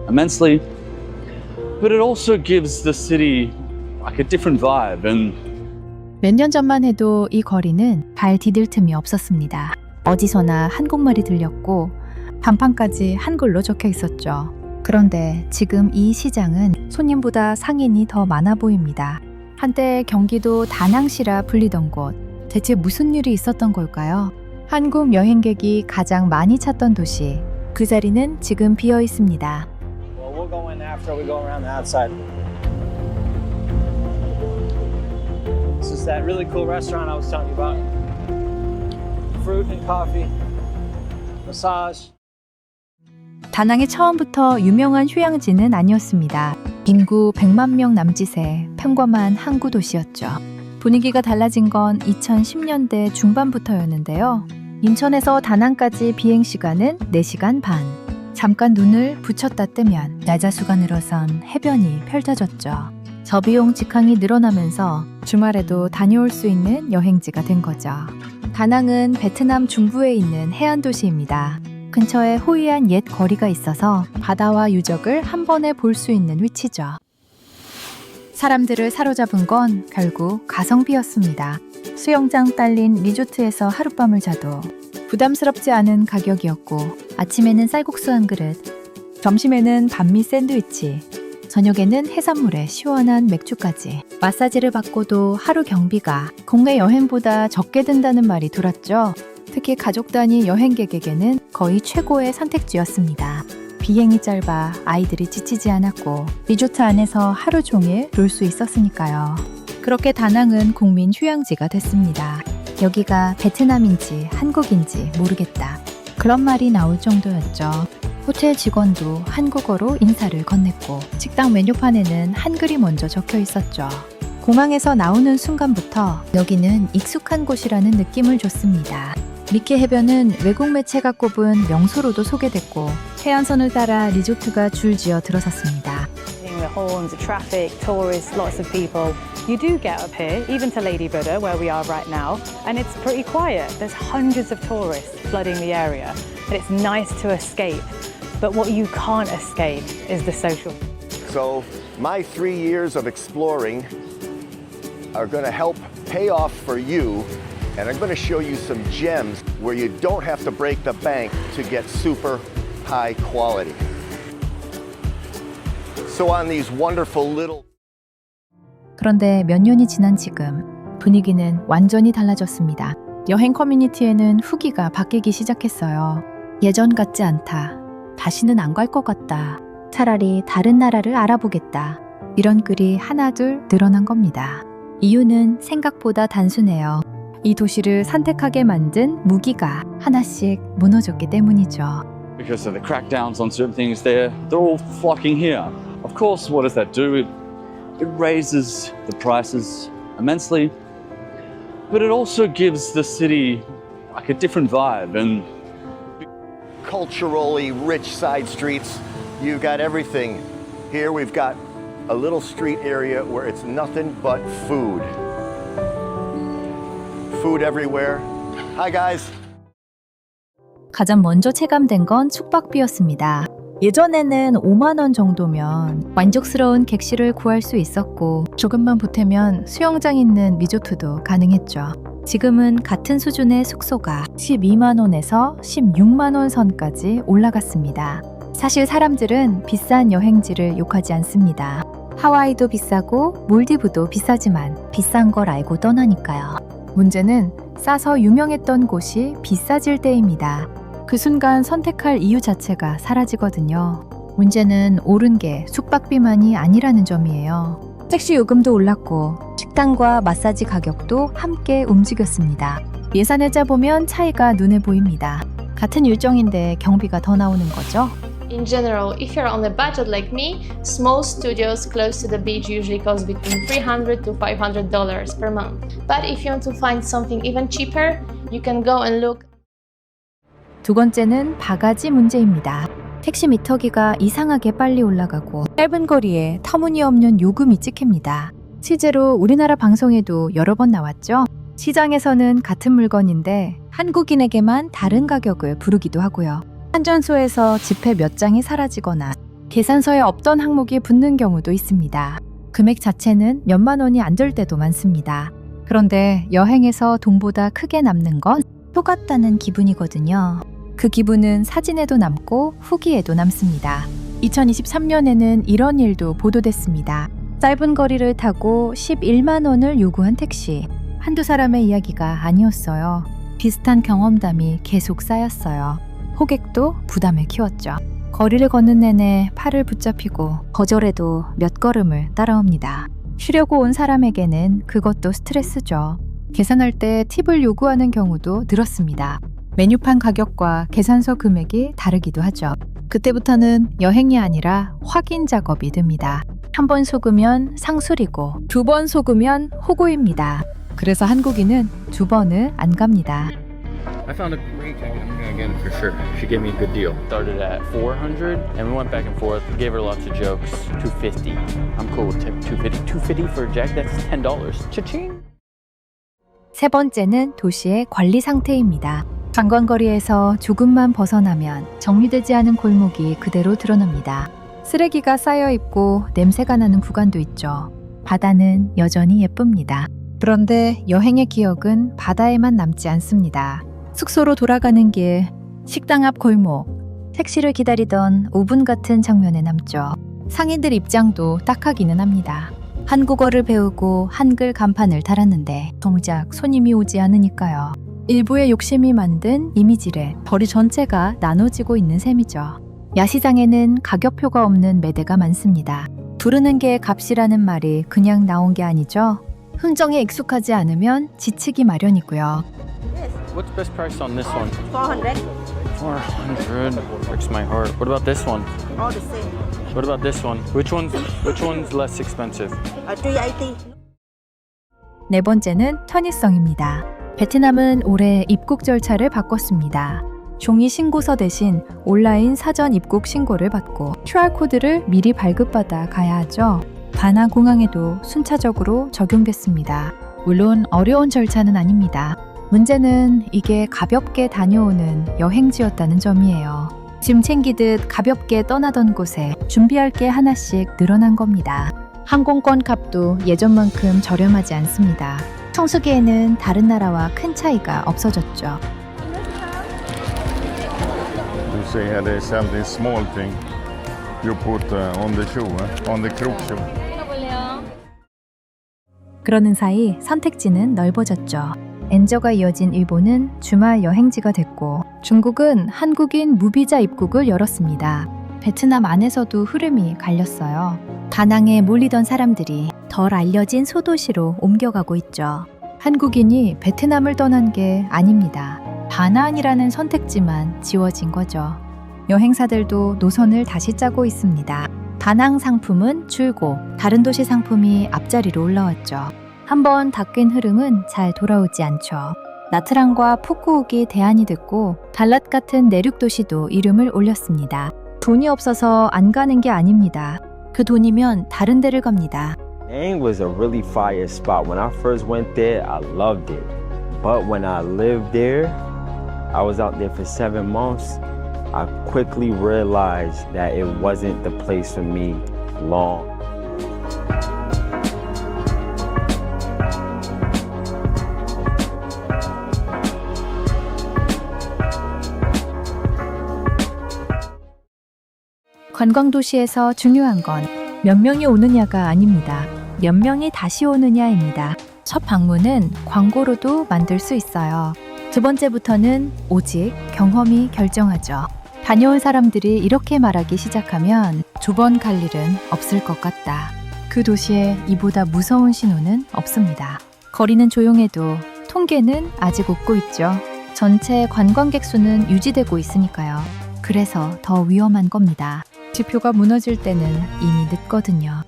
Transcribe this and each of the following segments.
immensely, but it also gives the city like a different vibe. And 몇 년 전만 해도 이 거리는 발 디딜 틈이 없었습니다. 어디서나 한국말이 들렸고 간판까지 한글로 적혀 있었죠. 그런데 지금 이 시장은 손님보다 상인이 더 많아 보입니다. 한때 경기도 다낭시라 불리던 곳, 대체 무슨 일이 있었던 걸까요? 한국 여행객이 가장 많이 찾던 도시, 그 자리는 지금 비어 있습니다. Well, we'll go in after we go around the outside. This is that really cool restaurant I was telling you about. Fruit and coffee, massage. 다낭이 처음부터 유명한 휴양지는 아니었습니다. 인구 100만 명 남짓의 평범한 항구 도시였죠. 분위기가 달라진 건 2010년대 중반부터였는데요. 인천에서 다낭까지 비행시간은 4시간 반. 잠깐 눈을 붙였다 뜨면 야자수가 늘어선 해변이 펼쳐졌죠. 저비용 직항이 늘어나면서 주말에도 다녀올 수 있는 여행지가 된 거죠. 다낭은 베트남 중부에 있는 해안 도시입니다. 근처에 호이안 옛 거리가 있어서 바다와 유적을 한 번에 볼 수 있는 위치죠. 사람들을 사로잡은 건 결국 가성비였습니다. 수영장 딸린 리조트에서 하룻밤을 자도 부담스럽지 않은 가격이었고, 아침에는 쌀국수 한 그릇, 점심에는 반미 샌드위치, 저녁에는 해산물에 시원한 맥주까지. 마사지를 받고도 하루 경비가 국내 여행보다 적게 든다는 말이 돌았죠. 특히 가족 단위 여행객에게는 거의 최고의 선택지였습니다. 비행이 짧아 아이들이 지치지 않았고 리조트 안에서 하루 종일 놀 수 있었으니까요. 그렇게 다낭은 국민 휴양지가 됐습니다. 여기가 베트남인지 한국인지 모르겠다, 그런 말이 나올 정도였죠. 호텔 직원도 한국어로 인사를 건넸고 식당 메뉴판에는 한글이 먼저 적혀 있었죠. 공항에서 나오는 순간부터 여기는 익숙한 곳이라는 느낌을 줬습니다. 미케 해변은 외국 매체가 꼽은 명소로도 소개됐고 해안선을 따라 리조트가 줄지어 들어섰습니다. The horns, the traffic, tourists, lots of people. You do get up here, even to Lady Buddha, where we are right now, and it's pretty quiet. There's hundreds of tourists flooding the area, and it's nice to escape. But what you can't escape is the social. So my 3 years of exploring are going to help pay off for you, and I'm going to show you some gems where you don't have to break the bank to get super high quality. So on these wonderful little 그런데 몇 년이 지난 지금 분위기는 완전히 달라졌습니다. 여행 커뮤니티에는 후기가 바뀌기 시작했어요. 예전 같지 않다. 다시는 안 갈 것 같다. 차라리 다른 나라를 알아보겠다. 이런 글이 하나둘 늘어난 겁니다. 이유는 생각보다 단순해요. 이 도시를 선택하게 만든 무기가 하나씩 무너졌기 때문이죠. because of the crackdowns on certain things, they're all flocking here. Of course, what does that do? It raises the prices immensely, but it also gives the city like a different vibe. And culturally rich side streets. You've got everything. Here we've got a little street area where it's nothing but food. Food everywhere. Hi guys. 가장 먼저 체감된 건 숙박비였습니다. 예전에는 5만 원 정도면 만족스러운 객실을 구할 수 있었고 조금만 보태면 수영장 있는 리조트도 가능했죠. 지금은 같은 수준의 숙소가 12만 원에서 16만 원 선까지 올라갔습니다. 사실 사람들은 비싼 여행지를 욕하지 않습니다. 하와이도 비싸고 몰디브도 비싸지만 비싼 걸 알고 떠나니까요. 문제는 싸서 유명했던 곳이 비싸질 때입니다. 그 순간 선택할 이유 자체가 사라지거든요. 문제는 오른 게 숙박비만이 아니라는 점이에요. 택시 요금도 올랐고 식당과 마사지 가격도 함께 움직였습니다. 예산을 짜보면 차이가 눈에 보입니다. 같은 일정인데 경비가 더 나오는 거죠. In general, if you're on a budget like me, small studios close to the beach usually cost between $300 to $500 per month. But if you want to find something even cheaper, you can go and look. 두 번째는 바가지 문제입니다. 택시 미터기가 이상하게 빨리 올라가고 짧은 거리에 터무니없는 요금이 찍힙니다. 실제로 우리나라 방송에도 여러 번 나왔죠. 시장에서는 같은 물건인데 한국인에게만 다른 가격을 부르기도 하고요. 환전소에서 지폐 몇 장이 사라지거나 계산서에 없던 항목이 붙는 경우도 있습니다. 금액 자체는 몇만 원이 안 될 때도 많습니다. 그런데 여행에서 돈보다 크게 남는 건 속았다는 기분이거든요. 그 기분은 사진에도 남고 후기에도 남습니다. 2023년에는 이런 일도 보도됐습니다. 짧은 거리를 타고 11만 원을 요구한 택시. 한두 사람의 이야기가 아니었어요. 비슷한 경험담이 계속 쌓였어요. 호객도 부담을 키웠죠. 거리를 걷는 내내 팔을 붙잡히고 거절해도 몇 걸음을 따라옵니다. 쉬려고 온 사람에게는 그것도 스트레스죠. 계산할 때 팁을 요구하는 경우도 늘었습니다. 메뉴판 가격과 계산서 금액이 다르기도 하죠. 그때부터는 여행이 아니라 확인 작업이 됩니다. 한 번 속으면 상술이고 두 번 속으면 호구입니다. 그래서 한국인은 두 번을 안 갑니다. I found a great jacket. I'm gonna get it for sure. She gave me a good deal. Started at 400 and we went back and forth. Gave her lots of jokes. 250. I'm cool with tip 250. 250 for a jacket? That's $10. Cha-ching! 세 번째는 도시의 관리 상태입니다. 관광거리에서 조금만 벗어나면 정리되지 않은 골목이 그대로 드러납니다. 쓰레기가 쌓여 있고 냄새가 나는 구간도 있죠. 바다는 여전히 예쁩니다. 그런데 여행의 기억은 바다에만 남지 않습니다. 숙소로 돌아가는 길, 식당 앞 골목, 택시를 기다리던 5분 같은 장면에 남죠. 상인들 입장도 딱하기는 합니다. 한국어를 배우고 한글 간판을 달았는데 정작 손님이 오지 않으니까요. 일부의 욕심이 만든 이미지를 거리 전체가 나눠지고 있는 셈이죠. 야시장에는 가격표가 없는 매대가 많습니다. 부르는 게 값이라는 말이 그냥 나온 게 아니죠. 흥정에 익숙하지 않으면 지치기 마련이고요. What's best price on this one? 400, 400. Breaks my heart. What about this one? all the same. What about this one? Which one's less expensive? 380. 네 번째는 편의성입니다. 베트남은 올해 입국 절차를 바꿨습니다. 종이 신고서 대신 온라인 사전 입국 신고를 받고 QR코드를 미리 발급받아 가야 하죠. 다낭 공항에도 순차적으로 적용됐습니다. 물론 어려운 절차는 아닙니다. 문제는 이게 가볍게 다녀오는 여행지였다는 점이에요. 짐 챙기듯 가볍게 떠나던 곳에 준비할 게 하나씩 늘어난 겁니다. 항공권 값도 예전만큼 저렴하지 않습니다. 성수기에는 다른 나라와 큰 차이가 없어졌죠. Du ser här, det är something small thing you put on the shoe, on the krok. 그러는 사이 선택지는 넓어졌죠. 엔저가 이어진 일본은 주말 여행지가 됐고 중국은 한국인 무비자 입국을 열었습니다. 베트남 안에서도 흐름이 갈렸어요. 다낭에 몰리던 사람들이 덜 알려진 소도시로 옮겨가고 있죠. 한국인이 베트남을 떠난 게 아닙니다. 다낭이라는 선택지만 지워진 거죠. 여행사들도 노선을 다시 짜고 있습니다. 다낭 상품은 줄고 다른 도시 상품이 앞자리로 올라왔죠. 한번 바뀐 흐름은 잘 돌아오지 않죠. 나트랑과 푸꾸옥이 대안이 됐고 달랏 같은 내륙 도시도 이름을 올렸습니다. 돈이 없어서 안 가는 게 아닙니다. 그 돈이면 다른 데를 갑니다. Aang was a really fire spot. When I first went there, I loved it. But when I lived there, I was out there for 7 months. I quickly realized that it wasn't the place for me long. 관광도시에서 중요한 건 몇 명이 오느냐가 아닙니다. 몇 명이 다시 오느냐입니다. 첫 방문은 광고로도 만들 수 있어요. 두 번째부터는 오직 경험이 결정하죠. 다녀온 사람들이 이렇게 말하기 시작하면 두 번 갈 일은 없을 것 같다. 그 도시에 이보다 무서운 신호는 없습니다. 거리는 조용해도 통계는 아직 웃고 있죠. 전체 관광객 수는 유지되고 있으니까요. 그래서 더 위험한 겁니다. 지표가 무너질 때는 이미 늦거든요.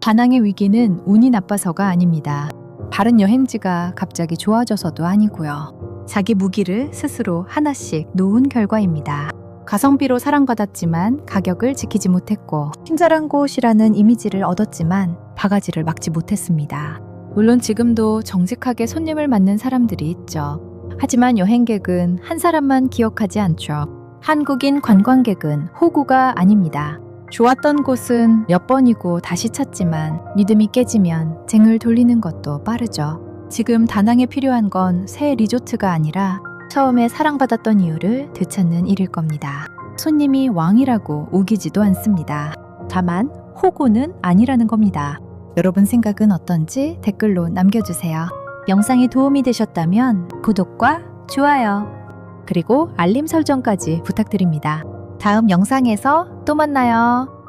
다낭의 위기는 운이 나빠서가 아닙니다. 다른 여행지가 갑자기 좋아져서도 아니고요. 자기 무기를 스스로 하나씩 놓은 결과입니다. 가성비로 사랑받았지만 가격을 지키지 못했고 친절한 곳이라는 이미지를 얻었지만 바가지를 막지 못했습니다. 물론 지금도 정직하게 손님을 맞는 사람들이 있죠. 하지만 여행객은 한 사람만 기억하지 않죠. 한국인 관광객은 호구가 아닙니다. 좋았던 곳은 몇 번이고 다시 찾지만 믿음이 깨지면 쟁을 돌리는 것도 빠르죠. 지금 다낭에 필요한 건 새 리조트가 아니라 처음에 사랑받았던 이유를 되찾는 일일 겁니다. 손님이 왕이라고 우기지도 않습니다. 다만 호구는 아니라는 겁니다. 여러분 생각은 어떤지 댓글로 남겨주세요. 영상이 도움이 되셨다면 구독과 좋아요 그리고 알림 설정까지 부탁드립니다. 다음 영상에서 또 만나요.